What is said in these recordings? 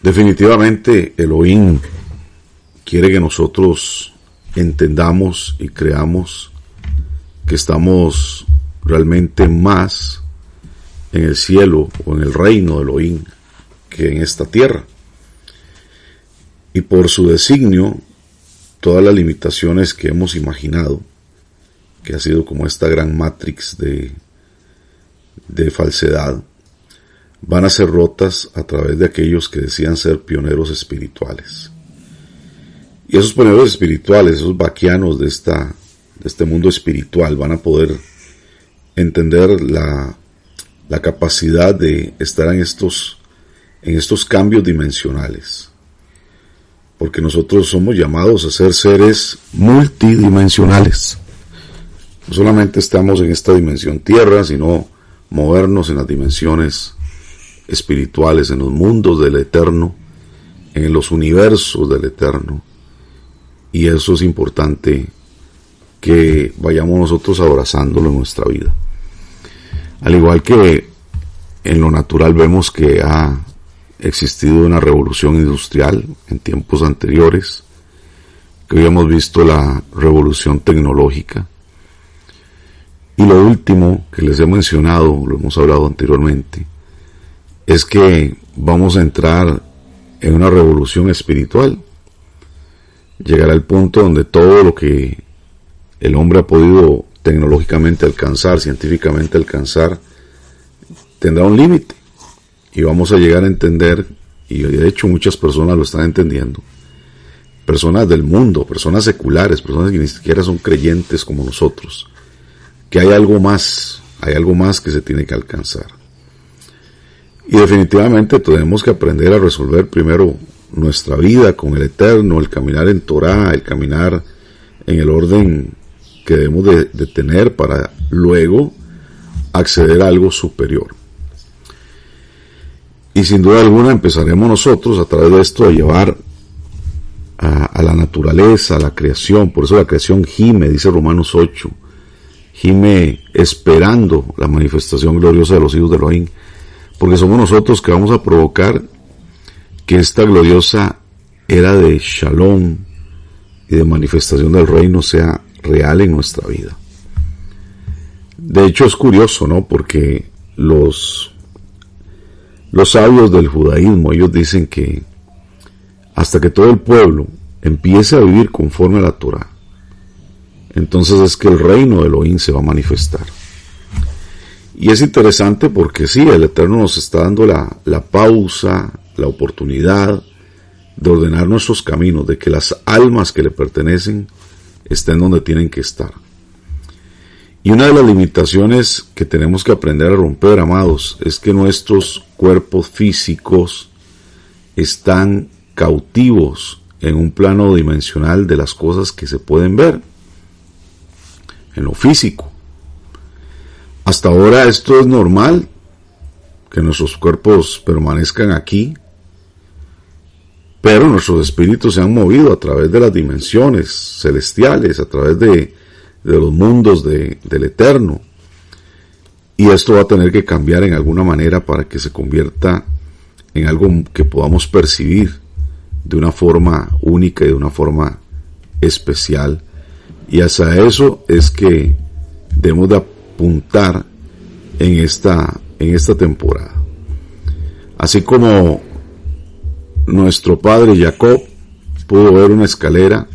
Definitivamente Elohim quiere que nosotros entendamos y creamos que estamos realmente más en el cielo o en el reino de Elohim que en esta tierra. Y por su designio, todas las limitaciones que hemos imaginado, que ha sido como esta gran matrix de falsedad, van a ser rotas a través de aquellos que decían ser pioneros espirituales. Y esos pioneros espirituales, esos vaquianos de este mundo espiritual, van a poder entender la capacidad de estar en estos cambios dimensionales. Porque nosotros somos llamados a ser seres multidimensionales. No solamente estamos en esta dimensión tierra, sino movernos en las dimensiones espirituales, en los mundos del eterno, en los universos del eterno. Y eso es importante que vayamos nosotros abrazándolo en nuestra vida. Al igual que en lo natural vemos que ha existido una revolución industrial en tiempos anteriores, que hoy hemos visto la revolución tecnológica. Y lo último que les he mencionado, lo hemos hablado anteriormente, es que vamos a entrar en una revolución espiritual. Llegará el punto donde todo lo que el hombre ha podido tecnológicamente alcanzar, científicamente alcanzar, tendrá un límite. Y vamos a llegar a entender, y de hecho muchas personas lo están entendiendo, personas del mundo, personas seculares, personas que ni siquiera son creyentes como nosotros, que hay algo más que se tiene que alcanzar. Y definitivamente tenemos que aprender a resolver primero nuestra vida con el Eterno, el caminar en Torah, el caminar en el orden que debemos de tener para luego acceder a algo superior. Y sin duda alguna empezaremos nosotros a través de esto a llevar a la naturaleza, a la creación. Por eso la creación gime, dice Romanos 8, gime esperando la manifestación gloriosa de los hijos de Elohim, porque somos nosotros que vamos a provocar que esta gloriosa era de Shalom y de manifestación del reino sea real en nuestra vida. De hecho es curioso, ¿no? Porque los sabios del judaísmo, ellos dicen que hasta que todo el pueblo empiece a vivir conforme a la Torah, entonces es que el reino de Elohim se va a manifestar. Y es interesante porque sí, el Eterno nos está dando la pausa, la oportunidad de ordenar nuestros caminos, de que las almas que le pertenecen estén donde tienen que estar. Y una de las limitaciones que tenemos que aprender a romper, amados, es que nuestros cuerpos físicos están cautivos en un plano dimensional de las cosas que se pueden ver, en lo físico. Hasta ahora esto es normal, que nuestros cuerpos permanezcan aquí, pero nuestros espíritus se han movido a través de las dimensiones celestiales, a través de los mundos del Eterno. Y esto va a tener que cambiar en alguna manera para que se convierta en algo que podamos percibir de una forma única y de una forma especial. Y hacia eso es que debemos de apuntar en esta temporada. Así como nuestro padre Jacob pudo ver una escalera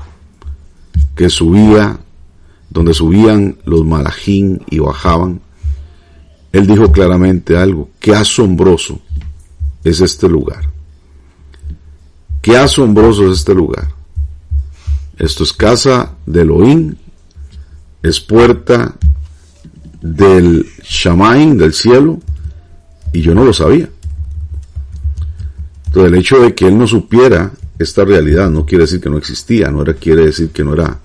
que subía, donde subían los malajín y bajaban, él dijo claramente algo: qué asombroso es este lugar. Qué asombroso es este lugar. Esto es casa de Elohim, es puerta del Shamaim, del cielo, y yo no lo sabía. Entonces el hecho de que él no supiera esta realidad no quiere decir que no existía, quiere decir que no era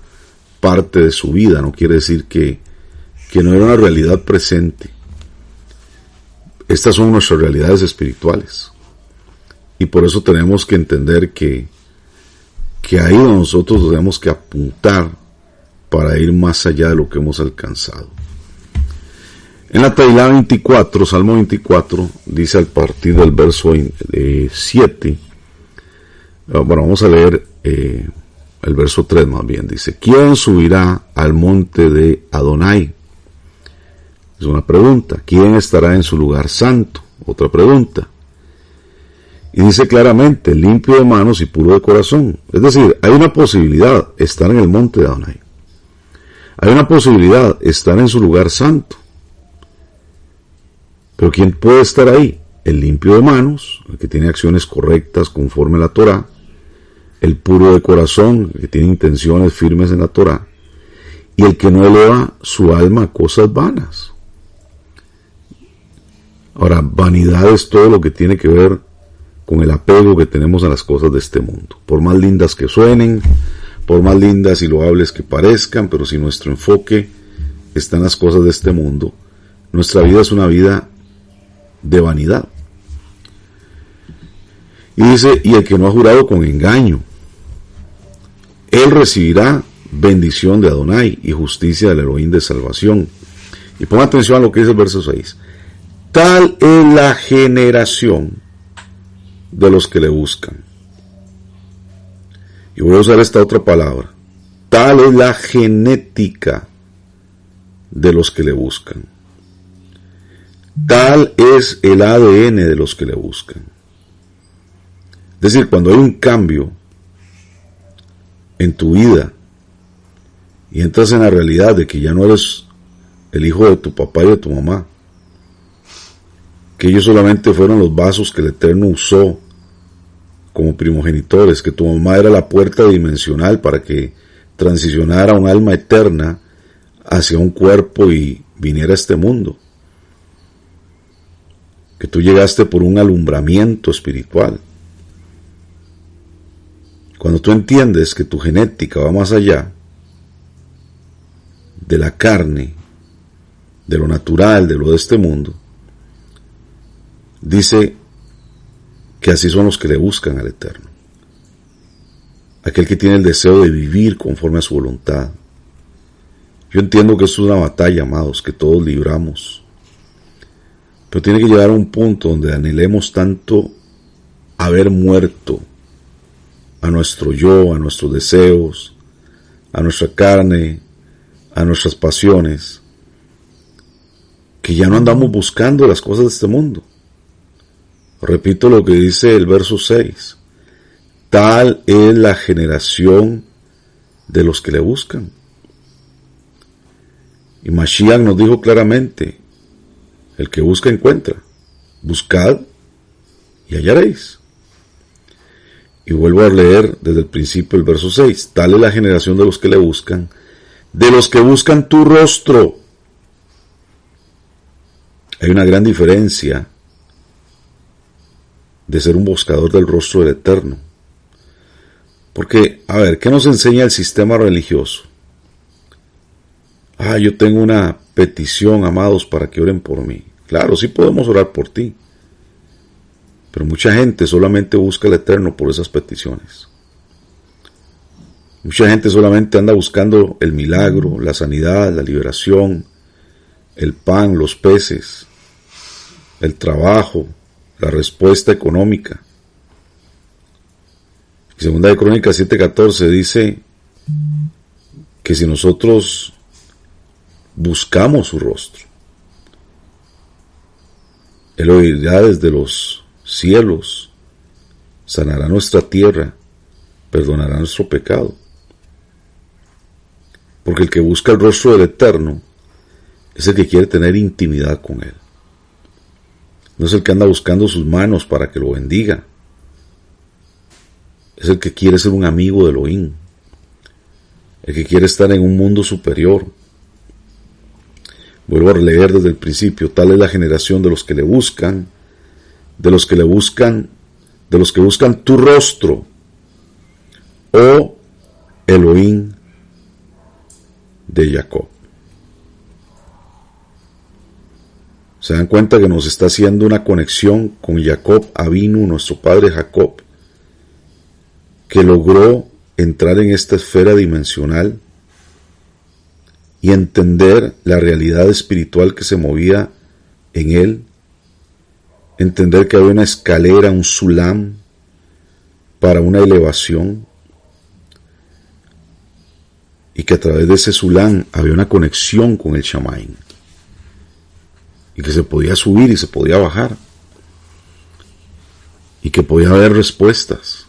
parte de su vida, no quiere decir que no era una realidad presente. Estas son nuestras realidades espirituales. Y por eso tenemos que entender que ahí donde nosotros tenemos que apuntar para ir más allá de lo que hemos alcanzado. En la Teilá 24, Salmo 24, dice a partir del verso 7, Bueno, vamos a leer el verso 3 más bien. Dice, ¿quién subirá al monte de Adonai? Es una pregunta. ¿Quién estará en su lugar santo? Otra pregunta. Y dice claramente, limpio de manos y puro de corazón. Es decir, hay una posibilidad, estar en el monte de Adonai. Hay una posibilidad, estar en su lugar santo. Pero ¿quién puede estar ahí? El limpio de manos, el que tiene acciones correctas conforme a la Torá. El puro de corazón, el que tiene intenciones firmes en la Torá. Y el que no eleva su alma a cosas vanas. Ahora, vanidad es todo lo que tiene que ver con el apego que tenemos a las cosas de este mundo. Por más lindas que suenen, por más lindas y loables que parezcan, pero si nuestro enfoque está en las cosas de este mundo, nuestra vida es una vida de vanidad. Y dice, y el que no ha jurado con engaño, él recibirá bendición de Adonai y justicia del Elohim de salvación. Y ponga atención a lo que dice el verso 6. Tal es la generación de los que le buscan. Y voy a usar esta otra palabra. Tal es la genética de los que le buscan. Tal es el ADN de los que le buscan. Es decir, cuando hay un cambio en tu vida y entras en la realidad de que ya no eres el hijo de tu papá y de tu mamá, que ellos solamente fueron los vasos que el Eterno usó como primogenitores, que tu mamá era la puerta dimensional para que transicionara un alma eterna hacia un cuerpo y viniera a este mundo, que tú llegaste por un alumbramiento espiritual. Cuando tú entiendes que tu genética va más allá de la carne, de lo natural, de lo de este mundo, dice que así son los que le buscan al Eterno. Aquel que tiene el deseo de vivir conforme a su voluntad. Yo entiendo que esto es una batalla, amados, que todos libramos. Pero tiene que llegar a un punto donde anhelemos tanto haber muerto a nuestro yo, a nuestros deseos, a nuestra carne, a nuestras pasiones, que ya no andamos buscando las cosas de este mundo. Repito lo que dice el verso 6. Tal es la generación de los que le buscan. Y Mashiach nos dijo claramente, el que busca encuentra, buscad y hallaréis. Y vuelvo a leer desde el principio el verso 6. Tal es la generación de los que le buscan, de los que buscan tu rostro. Hay una gran diferencia de ser un buscador del rostro del Eterno. Porque, a ver, ¿qué nos enseña el sistema religioso? Yo tengo una petición, amados, para que oren por mí. Claro, sí podemos orar por ti. Pero mucha gente solamente busca al Eterno por esas peticiones. Mucha gente solamente anda buscando el milagro, la sanidad, la liberación, el pan, los peces, el trabajo, la respuesta económica. Segunda de Crónicas 7:14 dice que si nosotros buscamos su rostro, Él oirá desde los cielos, sanará nuestra tierra, perdonará nuestro pecado. Porque el que busca el rostro del Eterno es el que quiere tener intimidad con Él. No es el que anda buscando sus manos para que lo bendiga. Es el que quiere ser un amigo de Elohim. El que quiere estar en un mundo superior. Vuelvo a leer desde el principio. Tal es la generación de los que le buscan, de los que le buscan, de los que buscan tu rostro, oh Elohim de Jacob. Se dan cuenta que nos está haciendo una conexión con Jacob Avinu, nuestro padre Jacob, que logró entrar en esta esfera dimensional y entender la realidad espiritual que se movía en él, entender que había una escalera, un sulam, para una elevación, y que a través de ese Sulam había una conexión con el Shamaim, y que se podía subir y se podía bajar, y que podía haber respuestas,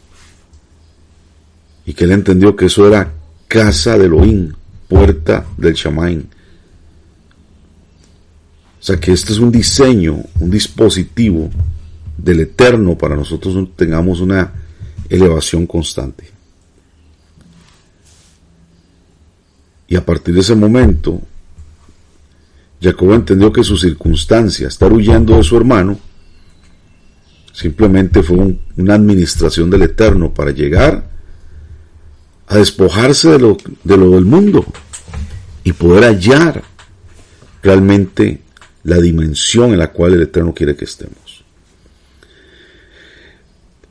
y que él entendió que eso era casa de Elohim, puerta del Shamaim. O sea que este es un diseño, un dispositivo del Eterno para nosotros tengamos una elevación constante. Y a partir de ese momento, Jacob entendió que su circunstancia, estar huyendo de su hermano, simplemente fue una administración del Eterno para llegar a despojarse de lo del mundo y poder hallar realmente la dimensión en la cual el Eterno quiere que estemos.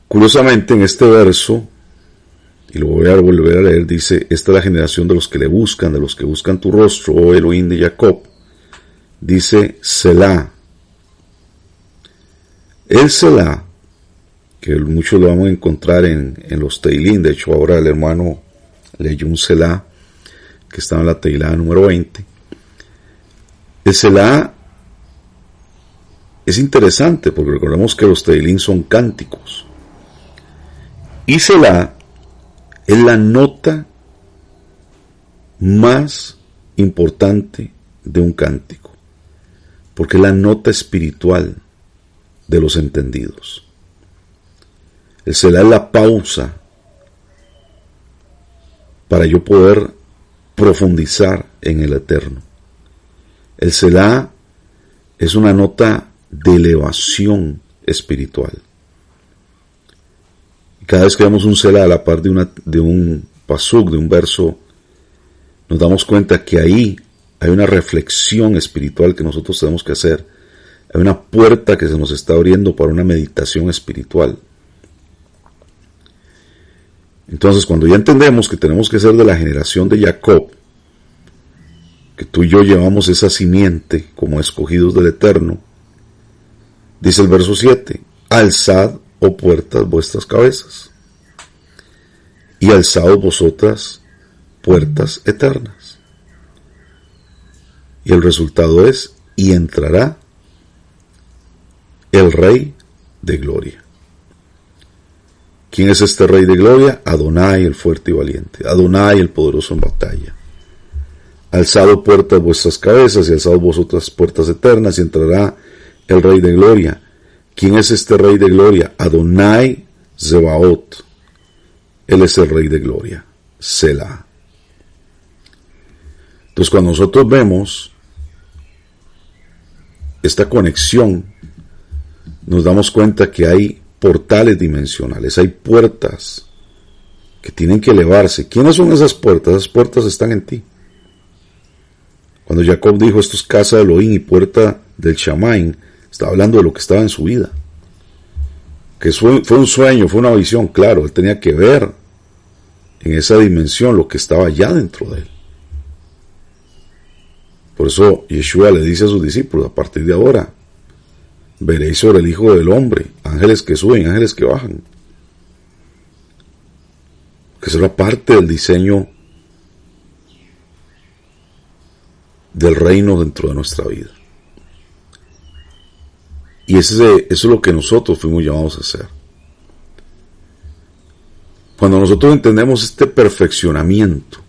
Curiosamente, en este verso, y lo voy a volver a leer, dice: esta es la generación de los que le buscan, de los que buscan tu rostro, oh Elohim de Jacob. Dice Selah. El Selah, que muchos lo vamos a encontrar en los Teilín. De hecho, ahora el hermano leyó un Selah que está en la Teilá número 20. El Selah es interesante porque recordemos que los Teilín son cánticos. Y Selah es la nota más importante de un cántico, porque es la nota espiritual de los entendidos. El Selah es la pausa para yo poder profundizar en el Eterno. El Selah es una nota de elevación espiritual. Cada vez que vemos un Selah a la par de un pasuk, de un verso, nos damos cuenta que ahí hay una reflexión espiritual que nosotros tenemos que hacer. Hay una puerta que se nos está abriendo para una meditación espiritual. Entonces, cuando ya entendemos que tenemos que ser de la generación de Jacob, que tú y yo llevamos esa simiente como escogidos del Eterno, dice el verso 7, alzad, oh puertas, vuestras cabezas, y alzaos vosotras, puertas eternas. Y el resultado es: y entrará el Rey de Gloria. ¿Quién es este Rey de Gloria? Adonai, el fuerte y valiente. Adonai, el poderoso en batalla. Alzado puertas vuestras cabezas, y alzado vosotras puertas eternas, y entrará el Rey de Gloria. ¿Quién es este Rey de Gloria? Adonai Zebaot. Él es el Rey de Gloria. Selah. Entonces, cuando nosotros vemos esta conexión, nos damos cuenta que hay portales dimensionales, hay puertas que tienen que elevarse. ¿Quiénes son esas puertas? Esas puertas están en ti. Cuando Jacob dijo: esto es casa de Elohim y puerta del Shamaim, estaba hablando de lo que estaba en su vida. Que fue un sueño, fue una visión, claro, él tenía que ver en esa dimensión lo que estaba ya dentro de él. Por eso Yeshua le dice a sus discípulos: a partir de ahora veréis sobre el Hijo del Hombre ángeles que suben, ángeles que bajan. Que será parte del diseño del reino dentro de nuestra vida. Y eso es lo que nosotros fuimos llamados a hacer. Cuando nosotros entendemos este perfeccionamiento,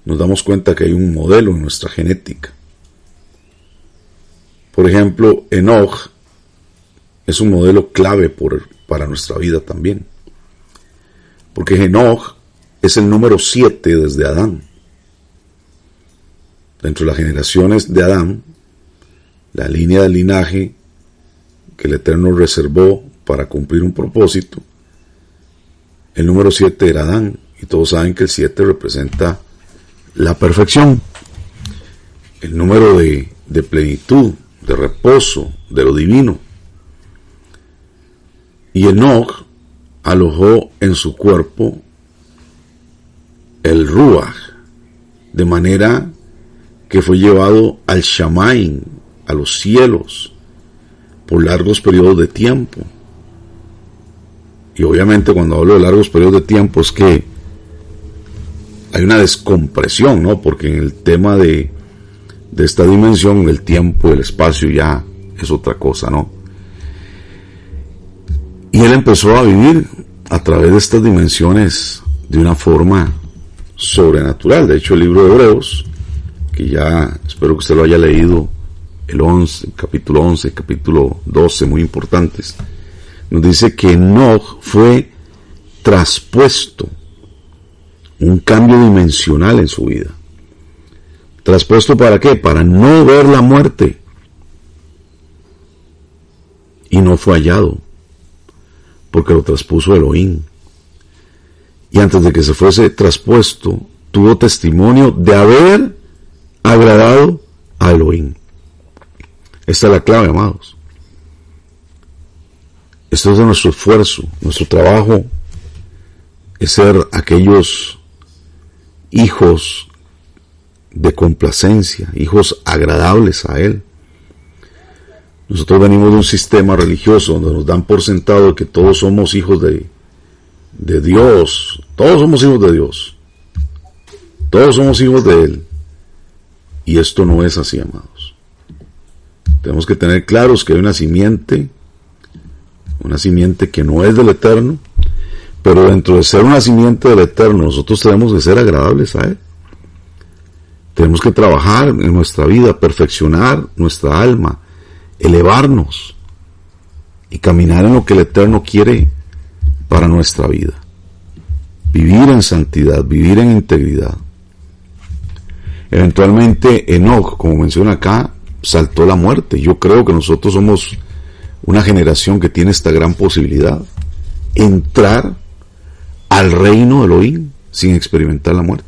nos damos cuenta que hay un modelo en nuestra genética. Por ejemplo, Enoch es un modelo clave para nuestra vida también. Porque Enoch es el número 7 desde Adán. Dentro de las generaciones de Adán, la línea del linaje que el Eterno reservó para cumplir un propósito, el número 7 era Adán. Y todos saben que el 7 representa la perfección, el número de plenitud, de reposo, de lo divino. Y Enoch alojó en su cuerpo el Ruach, de manera que fue llevado al Shamaim, a los cielos, por largos periodos de tiempo. Y obviamente cuando hablo de largos periodos de tiempo es que hay una descompresión, ¿no? Porque en el tema de esta dimensión, el tiempo, el espacio ya es otra cosa, ¿no? Y él empezó a vivir a través de estas dimensiones de una forma sobrenatural. De hecho, el libro de Hebreos, que ya espero que usted lo haya leído, el capítulo 11, capítulo 12, muy importantes, nos dice que Enoch fue traspuesto, un cambio dimensional en su vida. ¿Traspuesto para qué? Para no ver la muerte. Y no fue hallado, porque lo traspuso Elohim. Y antes de que se fuese traspuesto, tuvo testimonio de haber agradado a Elohim. Esta es la clave, amados. Esto es de nuestro esfuerzo, nuestro trabajo es ser aquellos hijos de complacencia, hijos agradables a Él. Nosotros venimos de un sistema religioso donde nos dan por sentado que todos somos hijos de Dios, todos somos hijos de Dios, todos somos hijos de Él, y esto no es así, amados. Tenemos que tener claros que hay una simiente que no es del Eterno, pero dentro de ser una simiente del Eterno, nosotros tenemos que ser agradables a Él. Tenemos que trabajar en nuestra vida, perfeccionar nuestra alma, elevarnos y caminar en lo que el Eterno quiere para nuestra vida. Vivir en santidad, vivir en integridad. Eventualmente Enoch, como menciona acá, saltó la muerte. Yo creo que nosotros somos una generación que tiene esta gran posibilidad, entrar al reino de Elohim sin experimentar la muerte.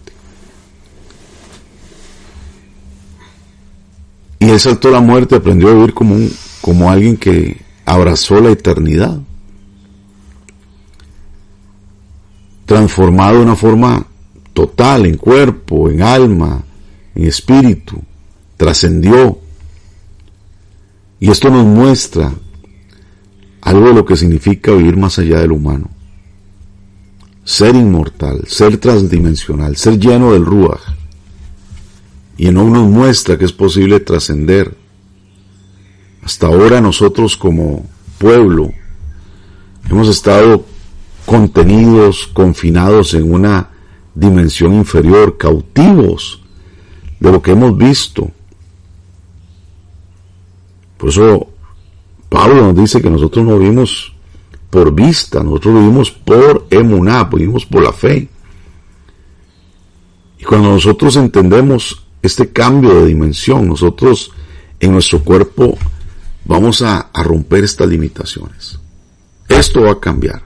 Y él saltó la muerte, aprendió a vivir como alguien que abrazó la eternidad, transformado de una forma total, en cuerpo, en alma, en espíritu, trascendió. Y esto nos muestra algo de lo que significa vivir más allá del humano. Ser inmortal, ser transdimensional, ser lleno del Ruach. Y Enoch nos muestra que es posible trascender. Hasta ahora nosotros como pueblo hemos estado contenidos, confinados en una dimensión inferior, cautivos de lo que hemos visto. Por eso Pablo nos dice que nosotros no vivimos por vista, nosotros vivimos por emuná, vivimos por la fe. Y cuando nosotros entendemos este cambio de dimensión, nosotros en nuestro cuerpo vamos a romper estas limitaciones. Esto va a cambiar.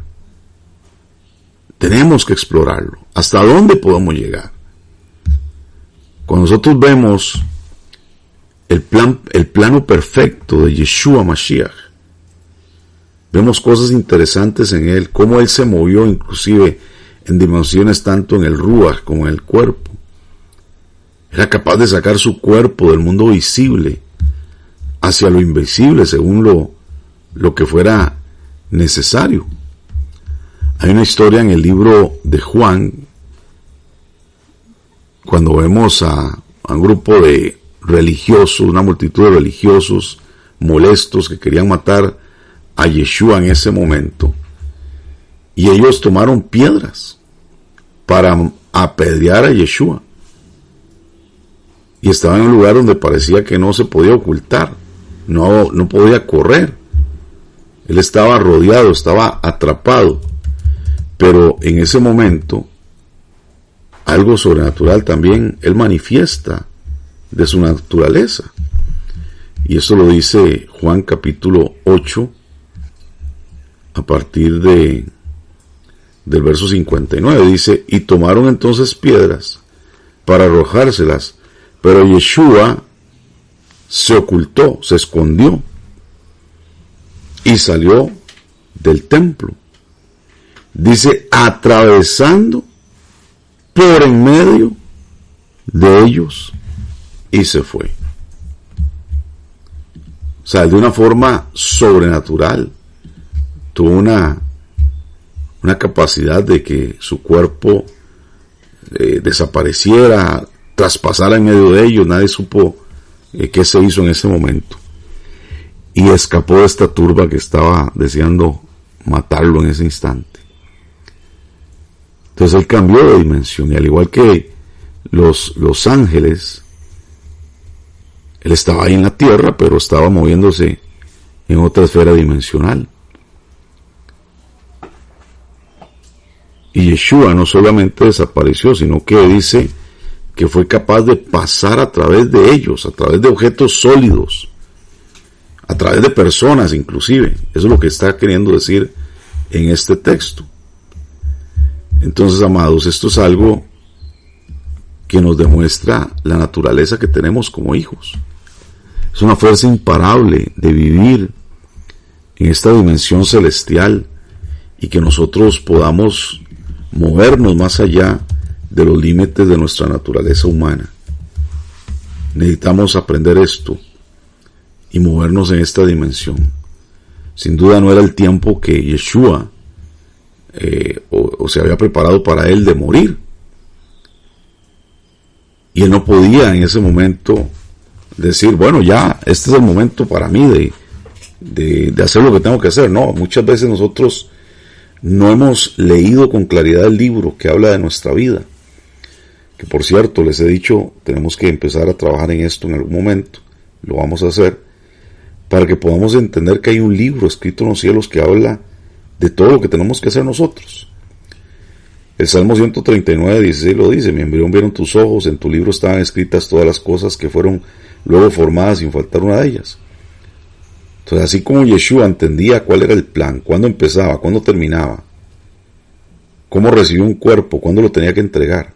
Tenemos que explorarlo. ¿Hasta dónde podemos llegar? Cuando nosotros vemos el plano perfecto de Yeshua Mashiach, vemos cosas interesantes en él, cómo él se movió inclusive en dimensiones tanto en el Ruach como en el cuerpo. Era capaz de sacar su cuerpo del mundo visible hacia lo invisible según lo que fuera necesario. Hay una historia en el libro de Juan, cuando vemos a un grupo de religiosos, una multitud de religiosos molestos que querían matar a Yeshua en ese momento, y ellos tomaron piedras para apedrear a Yeshua, y estaba en un lugar donde parecía que no se podía ocultar, no podía correr, él estaba rodeado, estaba atrapado, pero en ese momento algo sobrenatural también él manifiesta de su naturaleza, y eso lo dice Juan capítulo 8 a partir del verso 59, dice: y tomaron entonces piedras para arrojárselas, pero Yeshua se ocultó, se escondió y salió del templo, dice, atravesando por en medio de ellos, y se fue. O sea, de una forma sobrenatural tuvo una capacidad de que su cuerpo desapareciera, traspasara en medio de ellos. Nadie supo qué se hizo en ese momento. Y escapó de esta turba que estaba deseando matarlo en ese instante. Entonces él cambió de dimensión, y al igual que los ángeles, él estaba ahí en la tierra, pero estaba moviéndose en otra esfera dimensional. Y Yeshua no solamente desapareció, sino que dice que fue capaz de pasar a través de ellos, a través de objetos sólidos, a través de personas inclusive. Eso es lo que está queriendo decir en este texto. Entonces, amados, esto es algo que nos demuestra la naturaleza que tenemos como hijos. Es una fuerza imparable de vivir en esta dimensión celestial y que nosotros podamos movernos más allá de los límites de nuestra naturaleza humana. Necesitamos aprender esto y movernos en esta dimensión. Sin duda no era el tiempo que Yeshua o se había preparado para él de morir. Y él no podía en ese momento decir, bueno, ya, este es el momento para mí de hacer lo que tengo que hacer. No, muchas veces nosotros no hemos leído con claridad el libro que habla de nuestra vida. Que por cierto, les he dicho, tenemos que empezar a trabajar en esto en algún momento. Lo vamos a hacer para que podamos entender que hay un libro escrito en los cielos que habla de todo lo que tenemos que hacer nosotros. El Salmo 139, 16 lo dice: mi embrión vieron tus ojos, en tu libro estaban escritas todas las cosas que fueron luego formadas sin faltar una de ellas. Entonces, así como Yeshua entendía cuál era el plan, cuándo empezaba, cuándo terminaba, cómo recibió un cuerpo, cuándo lo tenía que entregar,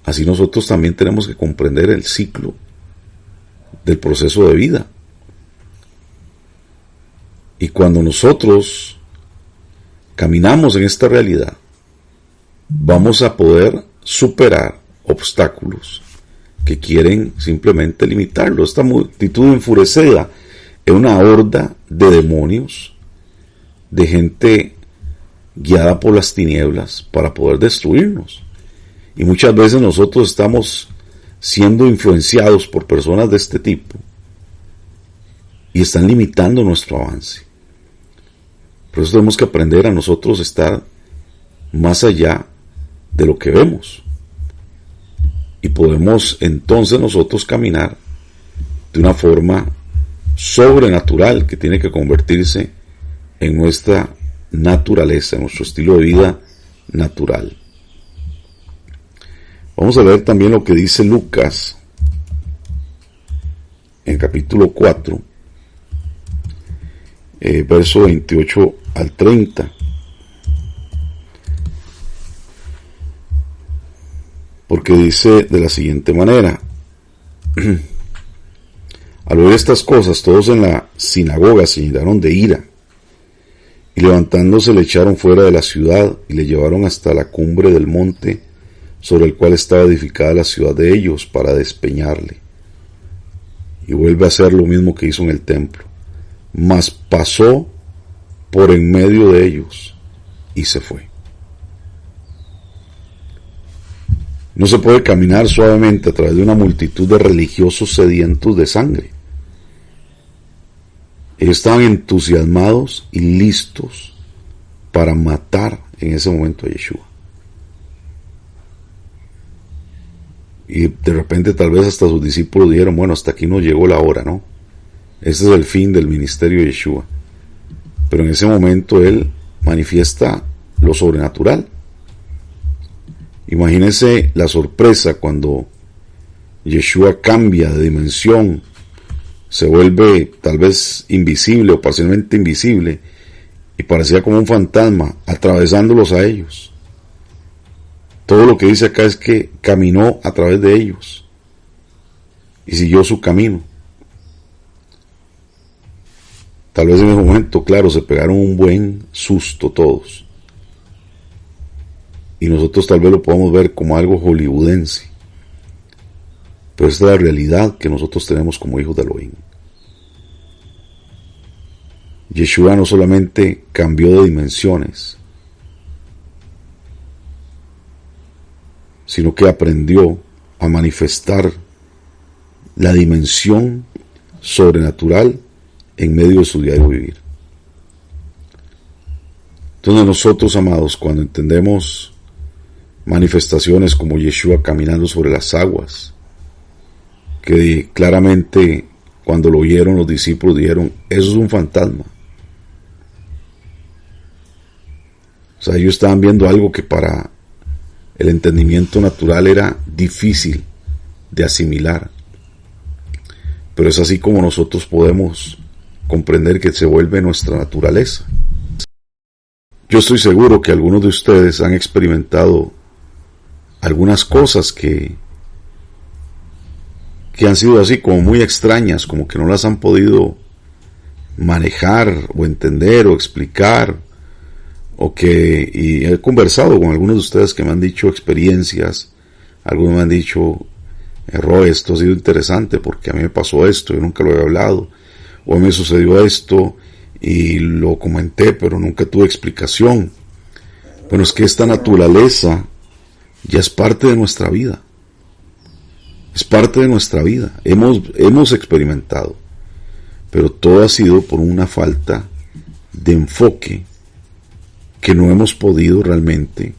así nosotros también tenemos que comprender el ciclo del proceso de vida. Y cuando nosotros caminamos en esta realidad, vamos a poder superar obstáculos que quieren simplemente limitarlo. Esta multitud enfurecida es una horda de demonios, de gente guiada por las tinieblas para poder destruirnos. Y muchas veces nosotros estamos siendo influenciados por personas de este tipo y están limitando nuestro avance. Por eso tenemos que aprender a nosotros estar más allá de lo que vemos. Y podemos entonces nosotros caminar de una forma sobrenatural que tiene que convertirse en nuestra naturaleza, en nuestro estilo de vida natural. Vamos a ver también lo que dice Lucas en capítulo 4, verso 28 al 30. Porque dice de la siguiente manera: al oír estas cosas, todos en la sinagoga se llenaron de ira, y levantándose le echaron fuera de la ciudad y le llevaron hasta la cumbre del monte sobre el cual estaba edificada la ciudad de ellos, para despeñarle. Y vuelve a hacer lo mismo que hizo en el templo, mas pasó por en medio de ellos y se fue. No se puede caminar suavemente a través de una multitud de religiosos sedientos de sangre. Ellos estaban entusiasmados y listos para matar en ese momento a Yeshua. Y de repente tal vez hasta sus discípulos dijeron: bueno, hasta aquí nos llegó la hora, ¿no? Este es el fin del ministerio de Yeshua. Pero en ese momento él manifiesta lo sobrenatural. Imagínense la sorpresa cuando Yeshua cambia de dimensión, se vuelve tal vez invisible o parcialmente invisible y parecía como un fantasma atravesándolos a ellos. Todo lo que dice acá es que caminó a través de ellos y siguió su camino. Tal vez en ese momento, claro, se pegaron un buen susto todos. Y nosotros tal vez lo podamos ver como algo hollywoodense. Pero esta es la realidad que nosotros tenemos como hijos de Elohim. Yeshua no solamente cambió de dimensiones, sino que aprendió a manifestar la dimensión sobrenatural en medio de su diario vivir. Entonces nosotros, amados, cuando entendemos manifestaciones como Yeshua caminando sobre las aguas, que claramente cuando lo oyeron los discípulos dijeron, eso es un fantasma. O sea, ellos estaban viendo algo que para el entendimiento natural era difícil de asimilar. Pero es así como nosotros podemos comprender que se vuelve nuestra naturaleza. Yo estoy seguro que algunos de ustedes han experimentado algunas cosas que han sido así como muy extrañas, como que no las han podido manejar o entender o explicar, y he conversado con algunos de ustedes que me han dicho experiencias, algunos me han dicho, Roy, esto ha sido interesante porque a mí me pasó esto, yo nunca lo he hablado, o a mí me sucedió esto y lo comenté, pero nunca tuve explicación. Bueno, es que esta naturaleza ya es parte de nuestra vida. Es parte de nuestra vida. Hemos experimentado. Pero todo ha sido por una falta de enfoque que no hemos podido realmente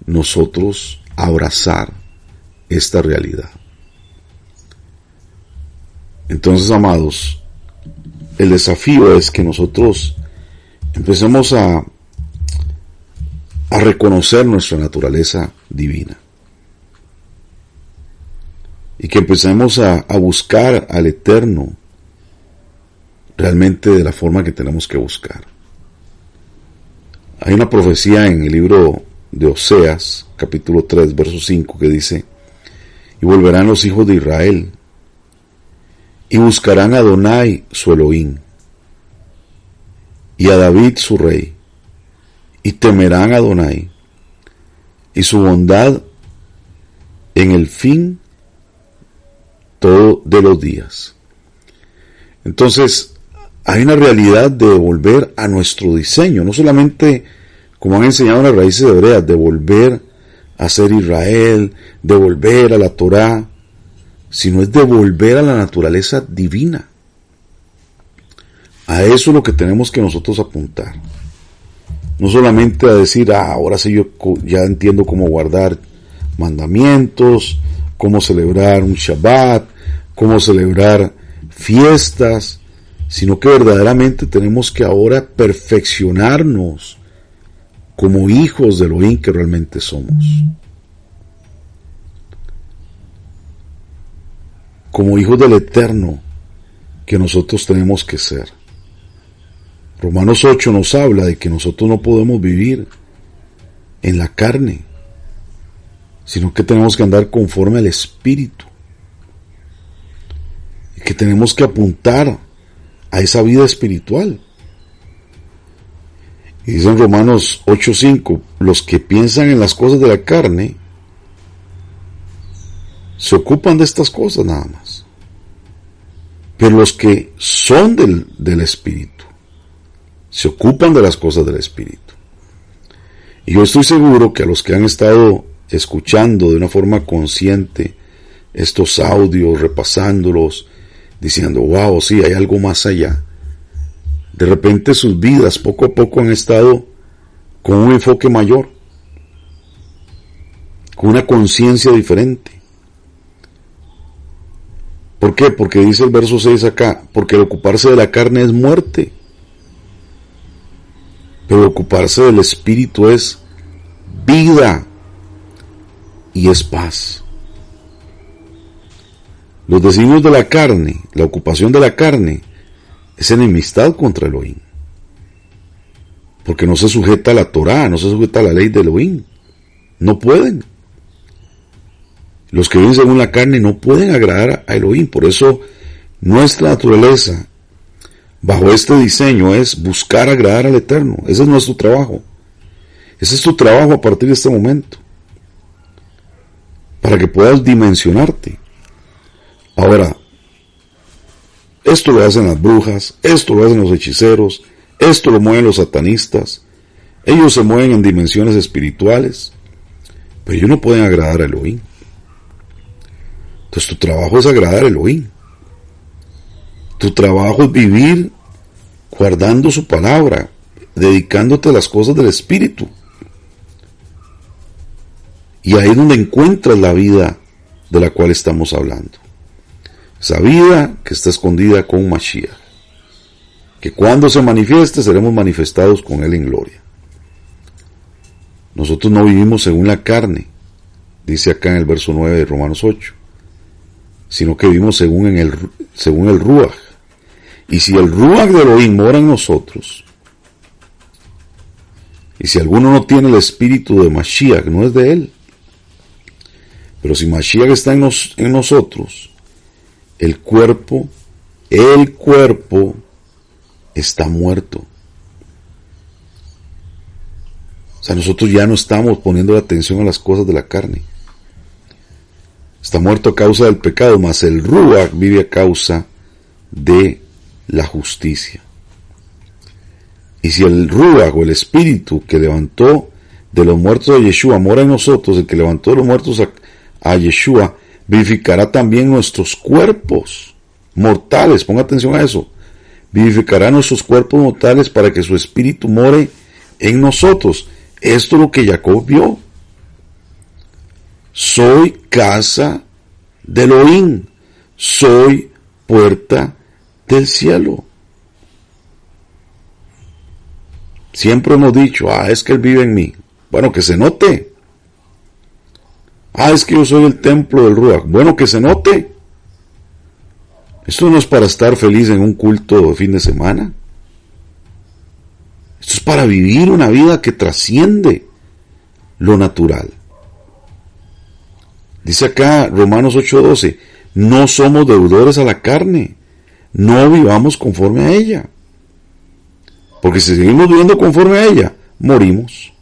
nosotros abrazar esta realidad. Entonces, amados, el desafío es que nosotros empecemos a reconocer nuestra naturaleza divina y que empecemos a buscar al Eterno realmente de la forma que tenemos que buscar. Hay una profecía en el libro de Oseas, capítulo 3, verso 5, que dice, y volverán los hijos de Israel, y buscarán a Adonai su Elohim, y a David su rey, y temerán a Adonai, y su bondad en el fin todo de los días. Entonces, hay una realidad de volver a nuestro diseño, no solamente como han enseñado las raíces hebreas, de volver a ser Israel, de volver a la Torá, sino es de volver a la naturaleza divina. A eso es lo que tenemos que nosotros apuntar. No solamente a decir, ahora sí yo ya entiendo cómo guardar mandamientos, cómo celebrar un Shabbat, cómo celebrar fiestas, sino que verdaderamente tenemos que ahora perfeccionarnos como hijos de Elohim que realmente somos. Como hijos del Eterno que nosotros tenemos que ser. Romanos 8 nos habla de que nosotros no podemos vivir en la carne, sino que tenemos que andar conforme al Espíritu. Y que tenemos que apuntar a esa vida espiritual. Y dice en Romanos 8:5, los que piensan en las cosas de la carne se ocupan de estas cosas nada más. Pero los que son del Espíritu se ocupan de las cosas del Espíritu. Y yo estoy seguro que a los que han estado escuchando de una forma consciente estos audios, repasándolos, diciendo, wow, sí, hay algo más allá. De repente sus vidas poco a poco han estado con un enfoque mayor, con una conciencia diferente. ¿Por qué? Porque dice el verso 6 acá, porque el ocuparse de la carne es muerte, pero el ocuparse del Espíritu es vida y es paz. Los designios de la carne, la ocupación de la carne, es enemistad contra Elohim. Porque no se sujeta a la Torá, no se sujeta a la ley de Elohim. No pueden. Los que viven según la carne no pueden agradar a Elohim. Por eso nuestra naturaleza, bajo este diseño, es buscar agradar al Eterno. Ese es nuestro trabajo. Ese es tu trabajo a partir de este momento. Para que puedas dimensionarte. Ahora, esto lo hacen las brujas, esto lo hacen los hechiceros, esto lo mueven los satanistas. Ellos se mueven en dimensiones espirituales pero ellos no pueden agradar a Elohim. Entonces tu trabajo es agradar a Elohim. Tu trabajo es vivir guardando su palabra, dedicándote a las cosas del Espíritu. Y ahí es donde encuentras la vida de la cual estamos hablando. Esa vida que está escondida con Mashiach. Que cuando se manifieste seremos manifestados con Él en gloria. Nosotros no vivimos según la carne, dice acá en el verso 9 de Romanos 8, sino que vivimos según el Ruach. Y si el Ruach de Elohim mora en nosotros, y si alguno no tiene el espíritu de Mashiach, no es de él. Pero si Mashiach está en nosotros, el cuerpo está muerto. O sea, nosotros ya no estamos poniendo la atención a las cosas de la carne. Está muerto a causa del pecado, mas el Ruach vive a causa de la justicia. Y si el Ruach o el Espíritu que levantó de los muertos a Yeshua mora en nosotros, el que levantó de los muertos a Yeshua, vivificará también nuestros cuerpos mortales. Ponga atención a eso. Vivificará nuestros cuerpos mortales para que su Espíritu more en nosotros. Esto es lo que Jacob vio. Soy casa de Elohim. Soy puerta del cielo. Siempre hemos dicho, es que Él vive en mí. Bueno, que se note. Es que yo soy el templo del Ruach. Bueno, que se note. Esto no es para estar feliz en un culto de fin de semana. Esto es para vivir una vida que trasciende lo natural. Dice acá Romanos 8:12, no somos deudores a la carne, no vivamos conforme a ella. Porque si seguimos viviendo conforme a ella, morimos.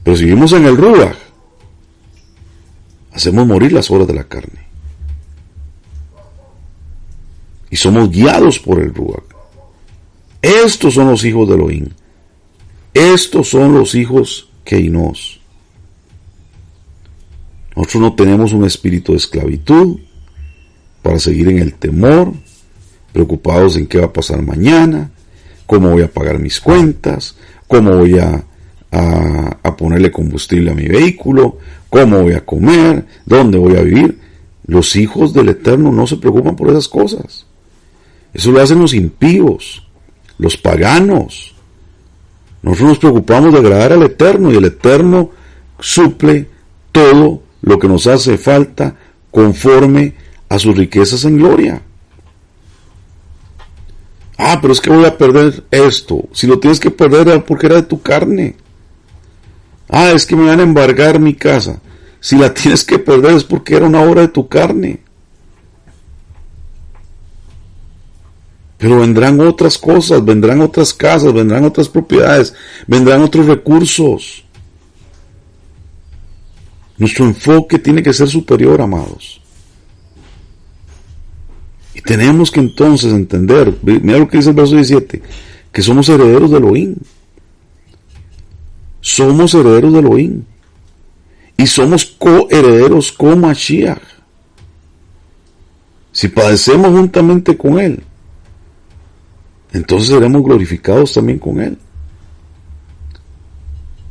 Pero si vivimos en el Ruach, hacemos morir las obras de la carne. Y somos guiados por el Ruach. Estos son los hijos de Elohim. Estos son los hijos Keinos. Nosotros no tenemos un espíritu de esclavitud para seguir en el temor, preocupados en qué va a pasar mañana, cómo voy a pagar mis cuentas, cómo voy a ponerle combustible a mi vehículo, cómo voy a comer, dónde voy a vivir. Los hijos del Eterno no se preocupan por esas cosas. Eso lo hacen los impíos, los paganos. Nosotros nos preocupamos de agradar al Eterno y el Eterno suple todo lo que nos hace falta conforme a sus riquezas en gloria. Pero es que voy a perder esto. Si lo tienes que perder porque era de tu carne. Es que me van a embargar mi casa. Si la tienes que perder es porque era una obra de tu carne. Pero vendrán otras cosas, vendrán otras casas, vendrán otras propiedades, vendrán otros recursos. Nuestro enfoque tiene que ser superior, amados. Y tenemos que entonces entender, mira lo que dice el verso 17, que somos herederos de Elohim. Somos herederos de Elohim. Y somos coherederos con Mashiach. Si padecemos juntamente con Él, entonces seremos glorificados también con Él.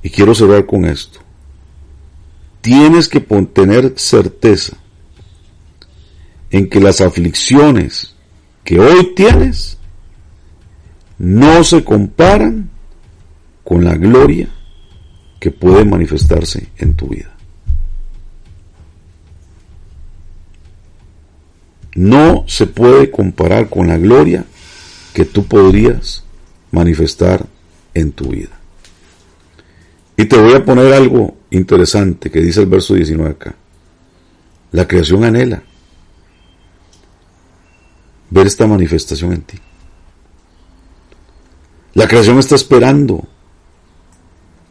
Y quiero cerrar con esto. Tienes que tener certeza en que las aflicciones que hoy tienes no se comparan con la gloria que puede manifestarse en tu vida. No se puede comparar con la gloria que tú podrías manifestar en tu vida. Y te voy a poner algo interesante que dice el verso 19 acá. La creación anhela ver esta manifestación en ti. La creación está esperando.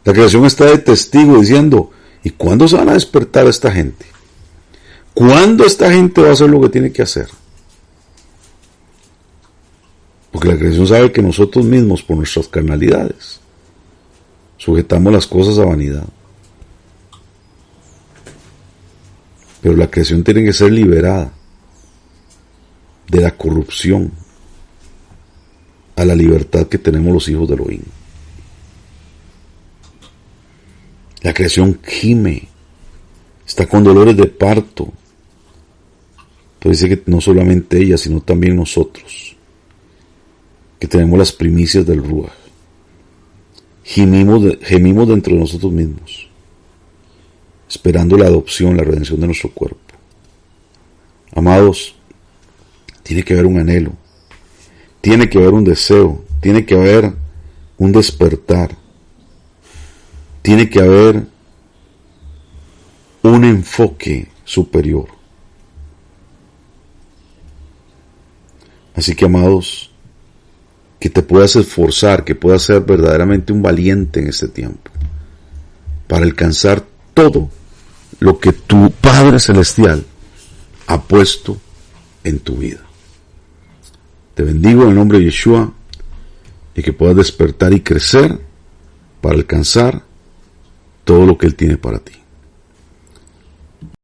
La creación está de testigo diciendo, ¿y cuándo se van a despertar a esta gente? ¿Cuándo esta gente va a hacer lo que tiene que hacer? Porque la creación sabe que nosotros mismos, por nuestras carnalidades, sujetamos las cosas a vanidad. Pero la creación tiene que ser liberada de la corrupción a la libertad que tenemos los hijos de Elohim. La creación gime, está con dolores de parto. Pero dice que no solamente ella, sino también nosotros, que tenemos las primicias del Ruach, gemimos dentro de nosotros mismos, esperando la adopción, la redención de nuestro cuerpo. Amados, tiene que haber un anhelo, tiene que haber un deseo, tiene que haber un despertar, tiene que haber un enfoque superior. Así que, amados, que te puedas esforzar, que puedas ser verdaderamente un valiente en este tiempo, para alcanzar todo lo que tu Padre Celestial ha puesto en tu vida. Te bendigo en el nombre de Yeshua, y que puedas despertar y crecer para alcanzar todo lo que Él tiene para ti.